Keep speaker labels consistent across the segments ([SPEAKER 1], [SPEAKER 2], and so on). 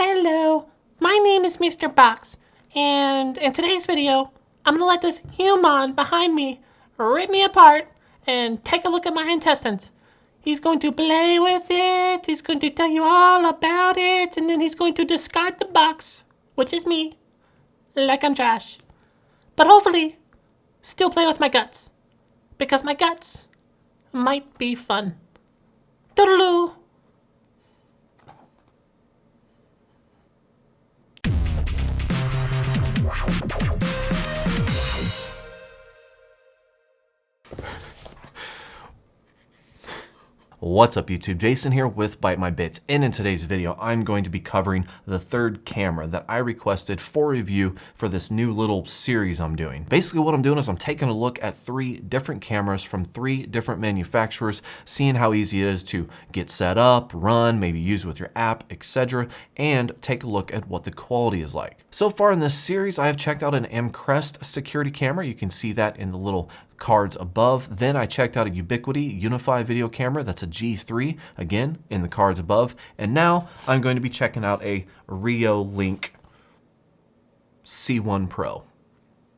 [SPEAKER 1] Hello, my name is Mr. Box, and in today's video, I'm gonna let this human behind me rip me apart and take a look at my intestines. He's going to play with it, he's going to tell you all about it, and then he's going to discard the box, which is me, like I'm trash. But hopefully, still play with my guts, because my guts might be fun. Toodaloo!
[SPEAKER 2] What's up YouTube, Jason here with Bite My Bits, and in today's video I'm going to be covering the third camera that I requested for review for this new little series I'm doing. Basically what I'm doing is I'm taking a look at 3 different cameras from 3 different manufacturers, seeing how easy it is to get set up, run, maybe use with your app, etc., and take a look at what the quality is like. So far in this series I have checked out an Amcrest security camera. You can see that in the little cards above. Then I checked out a Ubiquiti Unify video camera. That's a G3, again, in the cards above. And now I'm going to be checking out a Reolink C1 Pro.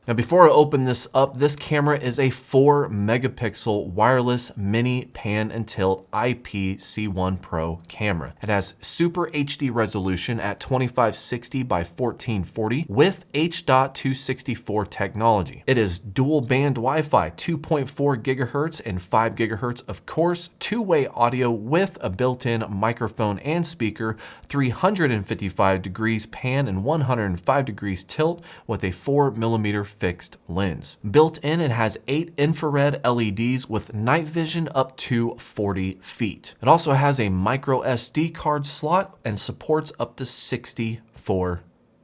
[SPEAKER 2] Now before I open this up, this camera is a 4 megapixel wireless mini pan and tilt IP C1 Pro camera. It has super HD resolution at 2560 by 1440 with H.264 technology. It is dual band Wi-Fi, 2.4 gigahertz and 5 gigahertz, of course, two-way audio with a built-in microphone and speaker, 355 degrees pan and 105 degrees tilt with a 4mm fixed lens. Built in, it has 8 infrared LEDs with night vision up to 40 feet. It also has a micro SD card slot and supports up to 64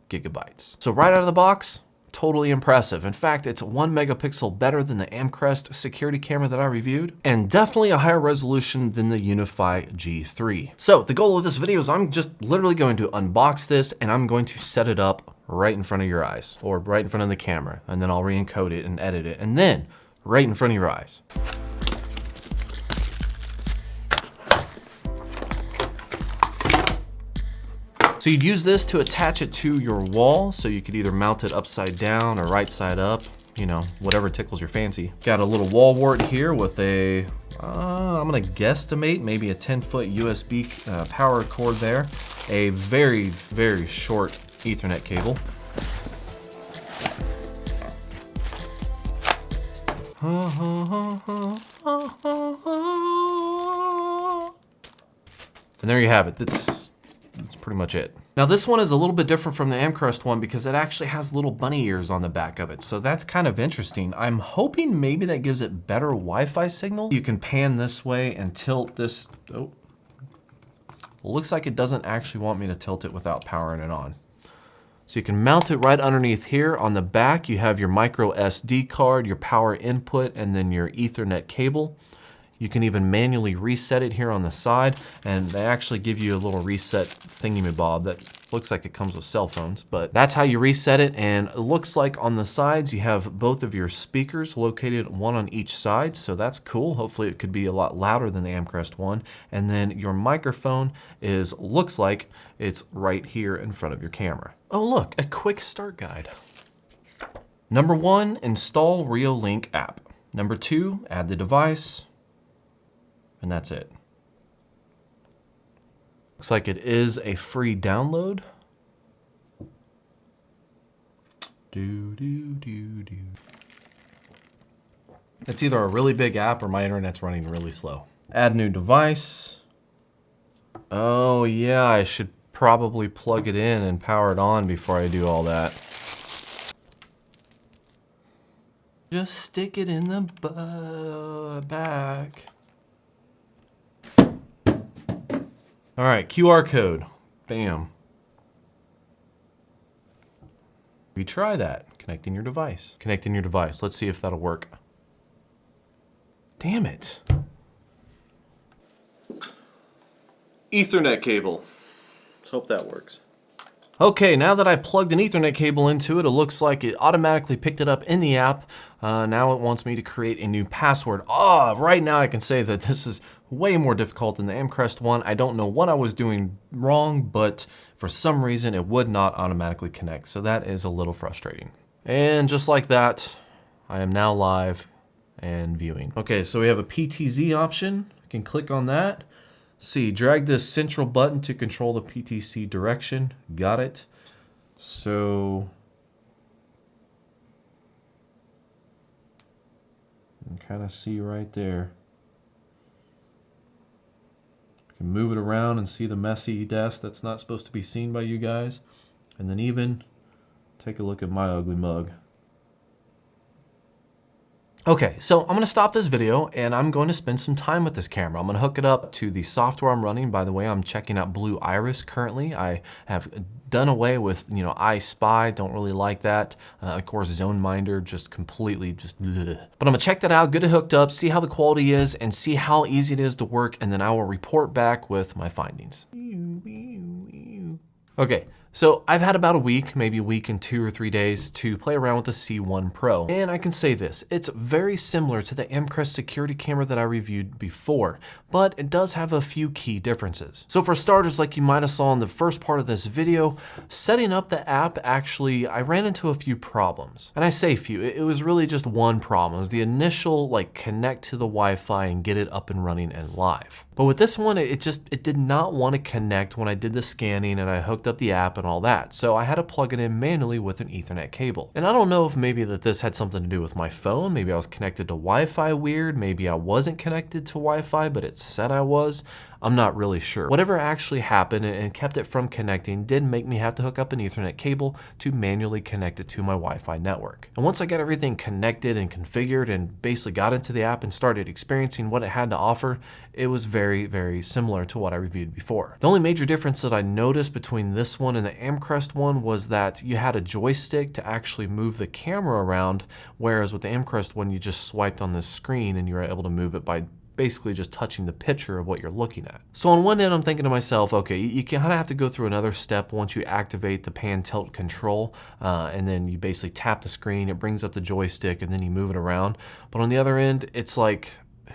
[SPEAKER 2] gigabytes. So right out of the box, totally impressive. In fact, it's 1 megapixel better than the Amcrest security camera that I reviewed, and definitely a higher resolution than the Unify G3. So the goal of this video is I'm just literally going to unbox this and I'm going to set it up right in front of your eyes, or right in front of the camera, and then I'll re-encode it and edit it, and then right in front of your eyes. So you'd use this to attach it to your wall, so you could either mount it upside down or right side up, you know, whatever tickles your fancy. Got a little wall wart here with a, I'm gonna guesstimate, maybe a 10-foot USB power cord there. A very, very short Ethernet cable. And there you have it. That's pretty much it. Now this one is a little bit different from the Amcrest one because it actually has little bunny ears on the back of it. So that's kind of interesting. I'm hoping maybe that gives it better Wi-Fi signal. You can pan this way and tilt this. Oh, looks like it doesn't actually want me to tilt it without powering it on. So you can mount it right underneath here. On the back, you have your micro SD card, your power input, and then your Ethernet cable. You can even manually reset it here on the side, and they actually give you a little reset thingy-mabob that looks like it comes with cell phones, but that's how you reset it. And it looks like on the sides, you have both of your speakers located, one on each side, so that's cool. Hopefully it could be a lot louder than the Amcrest one. And then your microphone looks like it's right here in front of your camera. Oh look, a quick start guide. Number 1, install Reolink app. Number 2, add the device. And that's it. Looks like it is a free download. It's either a really big app or my internet's running really slow. Add new device. Oh yeah, I should probably plug it in and power it on before I do all that. Just stick it in the back. All right, QR code, bam. Retry that, connecting your device. Connecting your device, let's see if that'll work. Damn it. Ethernet cable, let's hope that works. Okay, now that I plugged an Ethernet cable into it, it looks like it automatically picked it up in the app. Now it wants me to create a new password. Right now I can say that this is way more difficult than the Amcrest one. I don't know what I was doing wrong, but for some reason it would not automatically connect. So that is a little frustrating. And just like that, I am now live and viewing. Okay, so we have a PTZ option. I can click on that. See, drag this central button to control the PTC direction. Got it. So you can kind of see right there. You can move it around and see the messy desk that's not supposed to be seen by you guys. And then even take a look at my ugly mug. Okay, so I'm gonna stop this video and I'm going to spend some time with this camera. I'm gonna hook it up to the software I'm running. By the way, I'm checking out Blue Iris currently. I have done away with, I Spy, don't really like that. Of course, Zone Minder, just completely bleh. But I'm gonna check that out, get it hooked up, see how the quality is, and see how easy it is to work, and then I will report back with my findings. Okay. So I've had about a week, maybe a week and 2 or 3 days to play around with the C1 Pro. And I can say this, it's very similar to the Amcrest security camera that I reviewed before, but it does have a few key differences. So for starters, like you might have saw in the first part of this video, setting up the app, actually, I ran into a few problems. And I say few, it was really just one problem. It was the initial connect to the Wi-Fi and get it up and running and live. But with this one, it did not want to connect when I did the scanning and I hooked up the app and all that. So I had to plug it in manually with an Ethernet cable. And I don't know if maybe that this had something to do with my phone. Maybe I was connected to Wi-Fi weird. Maybe I wasn't connected to Wi-Fi, but it said I was. I'm not really sure. Whatever actually happened and kept it from connecting did make me have to hook up an Ethernet cable to manually connect it to my Wi-Fi network. And once I got everything connected and configured and basically got into the app and started experiencing what it had to offer, it was very, very similar to what I reviewed before. The only major difference that I noticed between this one and the Amcrest one was that you had a joystick to actually move the camera around, whereas with the Amcrest one, you just swiped on the screen and you were able to move it by basically just touching the picture of what you're looking at. So on one end, I'm thinking to myself, okay, you kind of have to go through another step once you activate the pan tilt control, and then you basically tap the screen, it brings up the joystick, and then you move it around. But on the other end, it's like,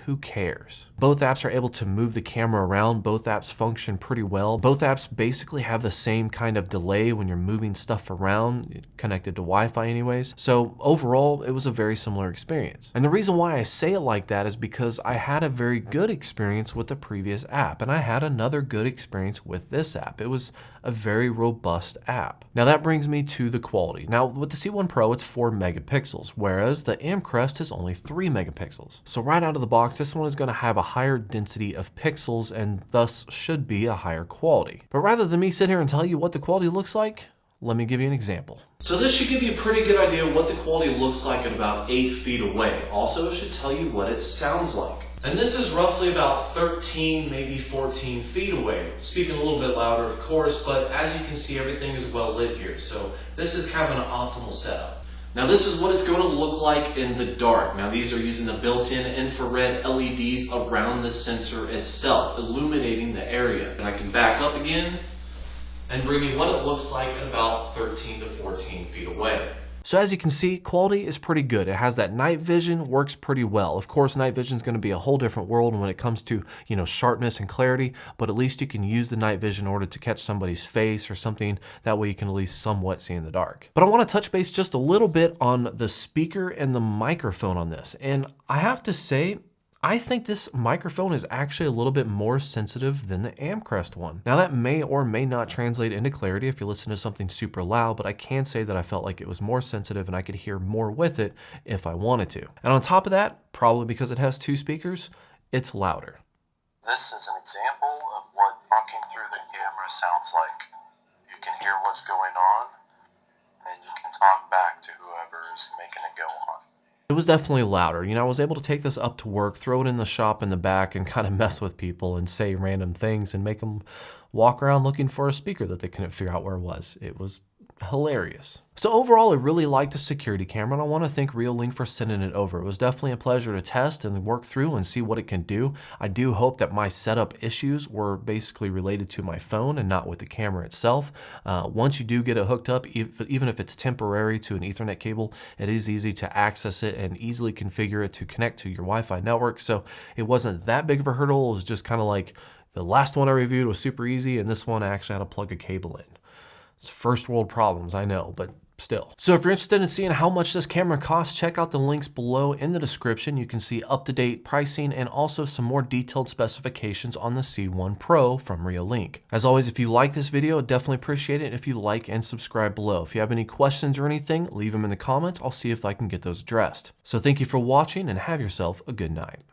[SPEAKER 2] who cares? Both apps are able to move the camera around. Both apps function pretty well. Both apps basically have the same kind of delay when you're moving stuff around, connected to Wi-Fi anyways. So overall, it was a very similar experience. And the reason why I say it like that is because I had a very good experience with the previous app, and I had another good experience with this app. It was a very robust app. Now that brings me to the quality. Now with the C1 Pro, it's 4 megapixels, whereas the Amcrest is only 3 megapixels. So right out of the box, this one is going to have a higher density of pixels and thus should be a higher quality. But rather than me sit here and tell you what the quality looks like, let me give you an example. So this should give you a pretty good idea of what the quality looks like at about 8 feet away. Also, it should tell you what it sounds like. And this is roughly about 13, maybe 14 feet away. Speaking a little bit louder, of course, but as you can see, everything is well lit here. So this is kind of an optimal setup. Now this is what it's going to look like in the dark. Now these are using the built-in infrared LEDs around the sensor itself, illuminating the area. And I can back up again and bring you what it looks like at about 13 to 14 feet away. So as you can see, quality is pretty good. It has that night vision, works pretty well. Of course, night vision is going to be a whole different world when it comes to, sharpness and clarity, but at least you can use the night vision in order to catch somebody's face or something. That way you can at least somewhat see in the dark. But I want to touch base just a little bit on the speaker and the microphone on this. And I have to say, I think this microphone is actually a little bit more sensitive than the Amcrest one. Now that may or may not translate into clarity if you listen to something super loud, but I can say that I felt like it was more sensitive and I could hear more with it if I wanted to. And on top of that, probably because it has 2 speakers, it's louder.
[SPEAKER 3] This is an example of what talking through the camera sounds like. You can hear what's going on, and you can talk back to whoever is making it go on.
[SPEAKER 2] It was definitely louder. I was able to take this up to work, throw it in the shop in the back, and kind of mess with people and say random things and make them walk around looking for a speaker that they couldn't figure out where it was. It was hilarious. So overall, I really like the security camera, and I want to thank Reolink for sending it over. It was definitely a pleasure to test and work through and see what it can do. I do hope that my setup issues were basically related to my phone and not with the camera itself. Once you do get it hooked up, even if it's temporary to an Ethernet cable, it is easy to access it and easily configure it to connect to your Wi-Fi network. So it wasn't that big of a hurdle. It was just kind of like the last one I reviewed was super easy, and this one I actually had to plug a cable in. It's first world problems, I know, but still. So if you're interested in seeing how much this camera costs, check out the links below in the description. You can see up-to-date pricing and also some more detailed specifications on the C1 Pro from Reolink. As always, if you like this video, I'd definitely appreciate it if you like and subscribe below. If you have any questions or anything, leave them in the comments. I'll see if I can get those addressed. So thank you for watching and have yourself a good night.